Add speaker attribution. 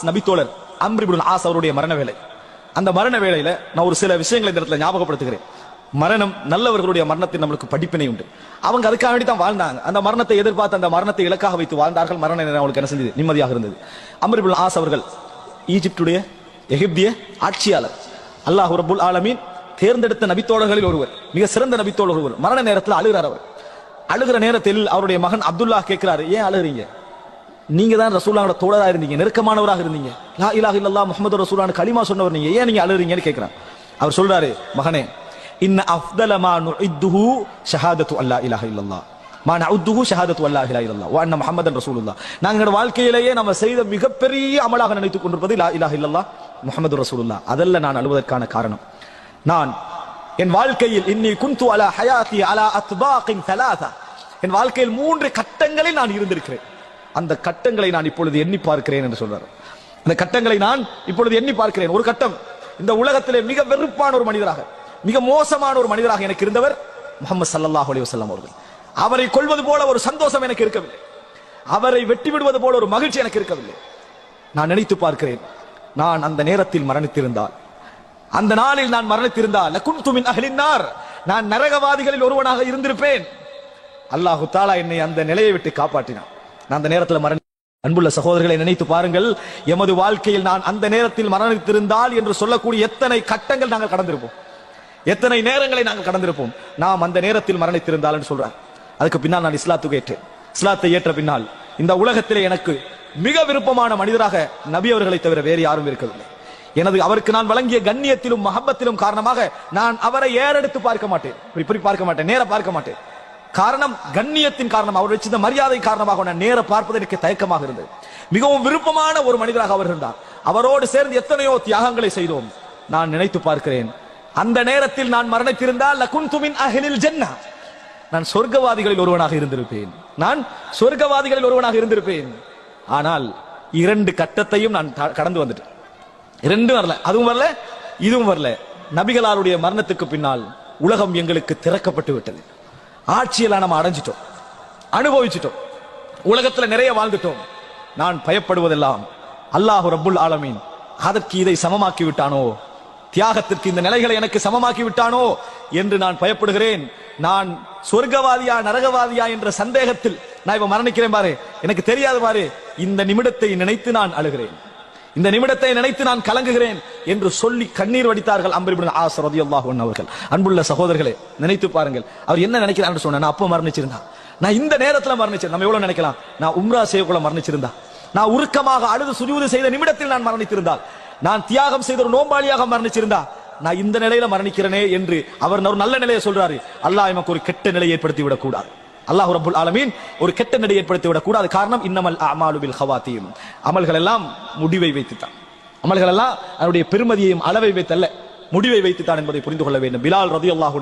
Speaker 1: நபித்தோழர் அம்ர் இப்னுல் ஆஸ் அவருடைய மரண வேளை. அந்த மரண வேளையில நான் ஒரு சில விஷயங்களை இந்த இடத்துல ஞாபகப்படுத்துகிறேன். மரணம் நல்லவர்களுடைய மரணத்தில் நம்மளுக்கு படிப்பினை உண்டு. அவங்க அதுக்காக வேண்டி தான் வாழ்ந்தாங்க. அந்த மரணத்தை எதிர்பார்த்து அந்த மரணத்தை இலக்காக வைத்து வாழ்ந்தார்கள். மரண நேரம் அவங்களுக்கு என்ன செஞ்சது? நிம்மதியாக இருந்தது. அம்ர் இப்னுல் ஆஸ் அவர்கள் ஈஜிப்டுடைய எகிப்திய ஆட்சியாளர். அல்லாஹ் ரப்புல் ஆலமீன் தேர்ந்தெடுத்த நபித்தோழர்களில் ஒருவர், மிக சிறந்த நபித்தோழர் ஒருவர். மரண நேரத்தில் அழுகிறார். அவர் அழுகிற நேரத்தில் அவருடைய மகன் அப்துல்லா கேட்கிறாரு, ஏன் அழுகிறீங்க? நீங்க தான் ரசூலுல்லாஹ்வோட தோழரா இருந்தீங்க, நெருக்கமானவராக இருந்தீங்க, லா இலாஹ இல்லல்லாஹ் முஹம்மது ரசூலுல்லாஹ் கலிமா சொன்னவர் நீங்க, ஏன் நீங்க அழுகிறீங்கன்னு கேட்கிறார். அவர் சொல்றாரு, மகனே, இன்ன அஃதல மா நுஇத்துஹு ஷஹாதத்து அல்லா இலாஹ இல்லல்லாஹ் மா நஉத்துஹு ஷஹாதத்து அல்லா இலாஹ இல்லல்லாஹ் வ அன்ன முஹம்மதன் ரசூலுல்லாஹ். நாங்கள் வாழ்க்கையிலேயே நம்ம செய்த மிகப்பெரிய அமலாக நினைத்துக் கொண்டிருப்பது லா இலாஹ இல்லல்லாஹ் முஹம்மது ரசூலுல்லாஹ். அதல்ல நான் அழுவதற்கான காரணம், நான் என் வாழ்க்கையில் இன்னி குந்து அலா ஹயாத்தி அலா அத்பாகின் தலாதா, என் வாழ்க்கையில் 3 கட்டங்களில் நான் இருந்திருக்கிறேன். அந்த கட்டங்களை நான் இப்பொழுது எண்ணி பார்க்கிறேன் என்று சொல்றார். அந்த கட்டங்களை நான் இப்பொழுது எண்ணி பார்க்கிறேன். ஒரு கட்டம், இந்த உலகத்திலே மிக வெறுப்பான ஒரு மனிதராக, மிக மோசமான ஒரு மனிதராக எனக்கு இருந்தவர் முஹம்மது ஸல்லல்லாஹு அலைஹி வஸல்லம் அவர்கள். அவரை கொல்வது போல ஒரு சந்தோஷம் எனக்கு இருக்கவில்லை, அவரை வெட்டி விடுவது போல ஒரு மகிழ்ச்சி எனக்கு இருக்கவில்லை. நான் நினைத்து பார்க்கிறேன், நான் அந்த நேரத்தில் மரணித்திருந்தால், அந்த நாளில் நான் மரணித்திருந்தால் லகுன்து மின் அஹ்லின் நார், நான் நரகவாதிகளில் ஒருவனாக இருந்திருப்பேன். அல்லாஹ் தஆலா என்னை அந்த நிலையை விட்டு காப்பாற்றினான். நான் அந்த நேரத்தில் அன்புள்ள சகோதரர்களை நினைத்து பாருங்கள், எமது வாழ்க்கையில் நான் அந்த நேரத்தில் மரணித்திருந்தால் என்று சொல்லக்கூடிய எத்தனை கட்டங்கள் நாங்கள் கடந்திருப்போம், எத்தனை நேரங்களை நாங்கள் கடந்திருப்போம். நாம் அந்த நேரத்தில் மரணித்திருந்தால் என்று சொல்றார். அதுக்கு பின்னால் நான் இஸ்லாத்துக்கு ஏற்றேன். இஸ்லாத்தை ஏற்ற பின்னால் இந்த உலகத்திலே எனக்கு மிக விருப்பமான மனிதராக நபி அவர்களை தவிர வேறு யாரும் இருக்கவில்லை. அவருக்கு நான் வழங்கிய கண்ணியத்திலும் மஹப்பத்திலும் காரணமாக நான் அவரை ஏறெடுத்து பார்க்க மாட்டேன், இப்படி பார்க்க மாட்டேன், நேர பார்க்க மாட்டேன். காரணம் கண்ணியத்தின் காரணமாக, அவர் வச்சிருந்த மரியாதை காரணமாக நான் நேர பார்ப்பது எனக்கு தயக்கமாக இருந்தது. மிகவும் விருப்பமான ஒரு மனிதராக அவர் இருந்தார். அவரோடு சேர்ந்து எத்தனையோ தியாகங்களை செய்தோம். நான் நினைத்து பார்க்கிறேன், அந்த நேரத்தில் நான் மரணித்திருந்தால் லகுன்து மின் அஹ்லில் ஜன்னah, நான் சொர்க்கவாதிகளில் ஒருவனாக இருந்திருப்பேன், நான் சொர்க்கவாதிகளில் ஒருவனாக இருந்திருப்பேன். ஆனால் 2 கட்டத்தையும் நான் கடந்து வந்துட்டேன். 2 வரல, அதுவும் வரல, இதுவும் வரல. நபிகளாருடைய மரணத்துக்கு பின்னால் உலகம் எங்களுக்கு திறக்கப்பட்டு விட்டது. ஆட்சியெல்லாம் நம்ம அடைஞ்சிட்டோம், அனுபவிச்சிட்டோம், உலகத்துல நிறைய வாழ்ந்துட்டோம். நான் பயப்படுவதெல்லாம் அல்லாஹ் ரப்புல் ஆலமீன் அதற்கு இதை சமமாக்கி விட்டானோ, தியாகத்திற்கு இந்த நிலைகளை எனக்கு சமமாக்கி விட்டானோ என்று நான் பயப்படுகிறேன். நான் சொர்க்கவாதியா நரகவாதியா என்ற சந்தேகத்தில் நான் இப்ப மரணிக்கிறேன் பாரு, எனக்கு தெரியாது பாரு, இந்த நிமிடத்தை நினைத்து நான் அழுகிறேன், இந்த நிமிடத்தை நினைத்து நான் கலங்குகிறேன் என்று சொல்லி கண்ணீர் வடித்தார்கள் அம்ர் இப்னு ஆஸ் ரலியல்லாஹு அன்ஹு அவர்கள். அன்புள்ள சகோதரர்களே, நினைத்து பாருங்கள், அவர் என்ன நினைக்கிறான்னு சொன்னா, நான் அப்ப மரணிச்சிருந்தா, நான் இந்த நேரத்துல மரணிச்சேன். நம்ம எவ்வளவு நினைக்கலாம், நான் உம்ரா செய்யக்குள்ள மரணிச்சிருந்தா, நான் உருக்கமாக அழுது சுஜூது செய்த நிமிடத்தில் நான் மரணித்திருந்தால், நான் தியாகம் செய்த ஒரு நோம்பாளியாக மரணிச்சிருந்தா, நான் இந்த நிலையில மரணிக்கிறேனே என்று அவர் ஒரு நல்ல நிலையை சொல்றாரு. அல்லாஹ் நமக்கு ஒரு கெட்ட நிலையை ஏற்படுத்தி விடக் கூடாது. அல்லாஹ் ரப்புல் ஆலமீன் ஒரு கெட்ட நிலையை ஏற்படுத்தி விடக் கூடாது. காரணம், இன்னமல் அஅமாலு பில் ஹவாத்தீம், அமல்கள் எல்லாம் முடிவை வைத்துத்தான், அமல்கள் எல்லாம் அதனுடைய பெருமதியையும் அளவை வைத்தல்ல, முடிவை வைத்துத்தான் என்பதை புரிந்து கொள்ள வேண்டும். பிலால் ரலியல்லாஹு